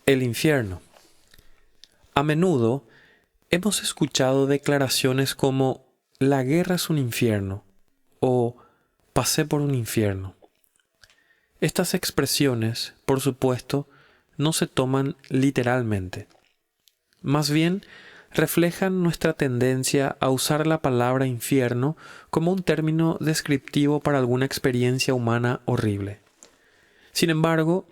El infierno. A menudo hemos escuchado declaraciones como «la guerra es un infierno» o «pasé por un infierno». Estas expresiones, por supuesto, no se toman literalmente. Más bien, reflejan nuestra tendencia a usar la palabra infierno como un término descriptivo para alguna experiencia humana horrible. Sin embargo,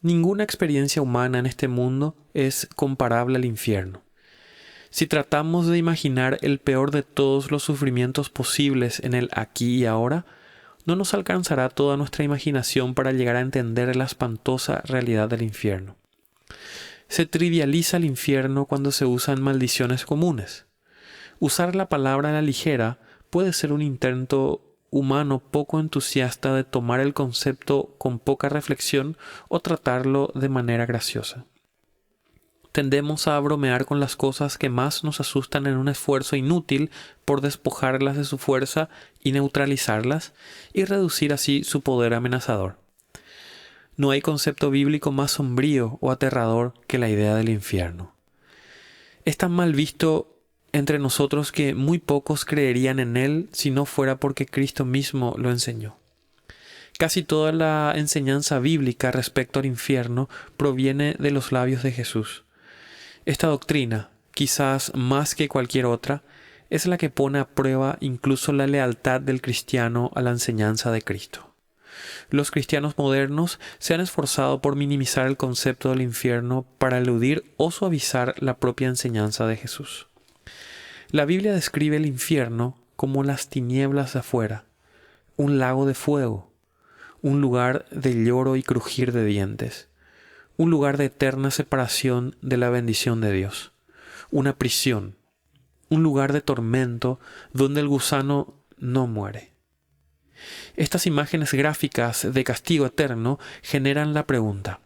ninguna experiencia humana en este mundo es comparable al infierno. Si tratamos de imaginar el peor de todos los sufrimientos posibles en el aquí y ahora, no nos alcanzará toda nuestra imaginación para llegar a entender la espantosa realidad del infierno. Se trivializa el infierno cuando se usan maldiciones comunes. Usar la palabra a la ligera puede ser un intento humano poco entusiasta de tomar el concepto con poca reflexión o tratarlo de manera graciosa. Tendemos a bromear con las cosas que más nos asustan en un esfuerzo inútil por despojarlas de su fuerza y neutralizarlas y reducir así su poder amenazador. No hay concepto bíblico más sombrío o aterrador que la idea del infierno. Es tan mal visto entre nosotros que muy pocos creerían en él si no fuera porque Cristo mismo lo enseñó. Casi toda la enseñanza bíblica respecto al infierno proviene de los labios de Jesús. Esta doctrina, quizás más que cualquier otra, es la que pone a prueba incluso la lealtad del cristiano a la enseñanza de Cristo. Los cristianos modernos se han esforzado por minimizar el concepto del infierno para eludir o suavizar la propia enseñanza de Jesús. La Biblia describe el infierno como las tinieblas de afuera, un lago de fuego, un lugar de lloro y crujir de dientes, un lugar de eterna separación de la bendición de Dios, una prisión, un lugar de tormento donde el gusano no muere. Estas imágenes gráficas de castigo eterno generan la pregunta: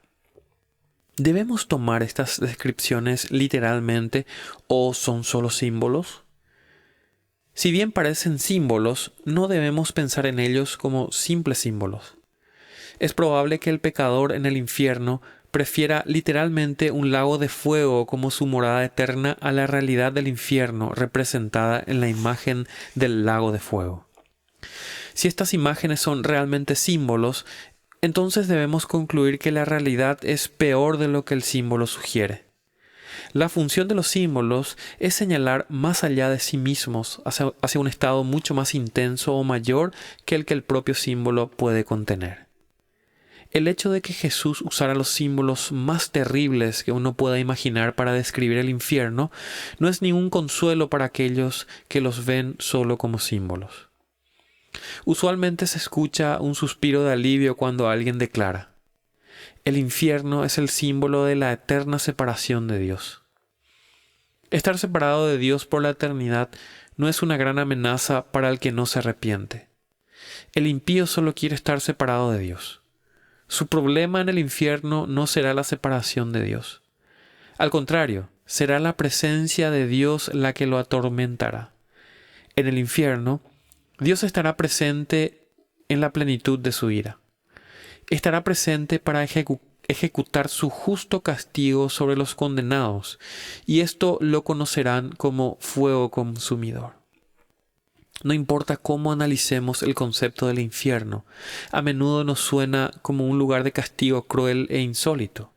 ¿debemos tomar estas descripciones literalmente o son solo símbolos? Si bien parecen símbolos, no debemos pensar en ellos como simples símbolos. Es probable que el pecador en el infierno prefiera literalmente un lago de fuego como su morada eterna a la realidad del infierno representada en la imagen del lago de fuego. Si estas imágenes son realmente símbolos, entonces debemos concluir que la realidad es peor de lo que el símbolo sugiere. La función de los símbolos es señalar más allá de sí mismos hacia un estado mucho más intenso o mayor que el propio símbolo puede contener. El hecho de que Jesús usara los símbolos más terribles que uno pueda imaginar para describir el infierno no es ningún consuelo para aquellos que los ven solo como símbolos. Usualmente se escucha un suspiro de alivio cuando alguien declara: el infierno es el símbolo de la eterna separación de Dios. Estar separado de Dios por la eternidad no es una gran amenaza para el que no se arrepiente. El impío solo quiere estar separado de Dios. Su problema en el infierno no será la separación de Dios. Al contrario, será la presencia de Dios la que lo atormentará. En el infierno, Dios estará presente en la plenitud de su ira. Estará presente para ejecutar su justo castigo sobre los condenados, y esto lo conocerán como fuego consumidor. No importa cómo analicemos el concepto del infierno, a menudo nos suena como un lugar de castigo cruel e insólito.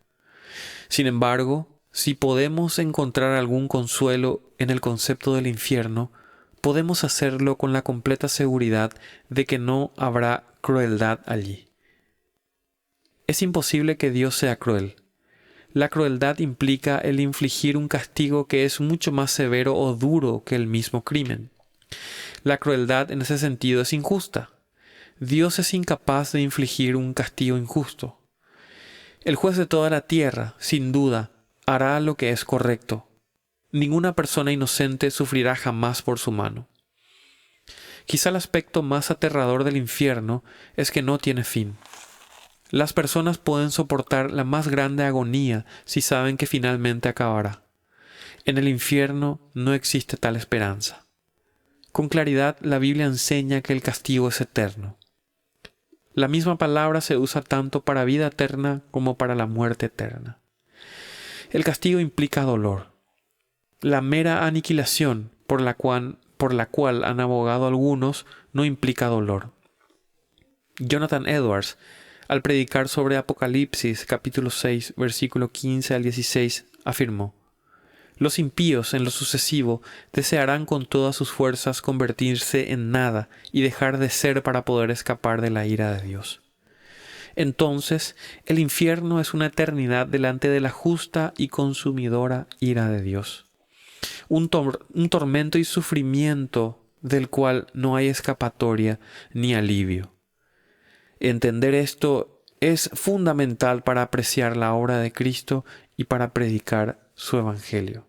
Sin embargo, si podemos encontrar algún consuelo en el concepto del infierno, podemos hacerlo con la completa seguridad de que no habrá crueldad allí. Es imposible que Dios sea cruel. La crueldad implica el infligir un castigo que es mucho más severo o duro que el mismo crimen. La crueldad en ese sentido es injusta. Dios es incapaz de infligir un castigo injusto. El juez de toda la tierra, sin duda, hará lo que es correcto. Ninguna persona inocente sufrirá jamás por su mano. Quizá el aspecto más aterrador del infierno es que no tiene fin. Las personas pueden soportar la más grande agonía si saben que finalmente acabará. En el infierno no existe tal esperanza. Con claridad, la Biblia enseña que el castigo es eterno. La misma palabra se usa tanto para vida eterna como para la muerte eterna. El castigo implica dolor. La mera aniquilación por la cual han abogado algunos no implica dolor. Jonathan Edwards, al predicar sobre Apocalipsis capítulo 6, versículo 15 al 16, afirmó: los impíos en lo sucesivo desearán con todas sus fuerzas convertirse en nada y dejar de ser para poder escapar de la ira de Dios. Entonces, el infierno es una eternidad delante de la justa y consumidora ira de Dios. Un tormento y sufrimiento del cual no hay escapatoria ni alivio. Entender esto es fundamental para apreciar la obra de Cristo y para predicar su evangelio.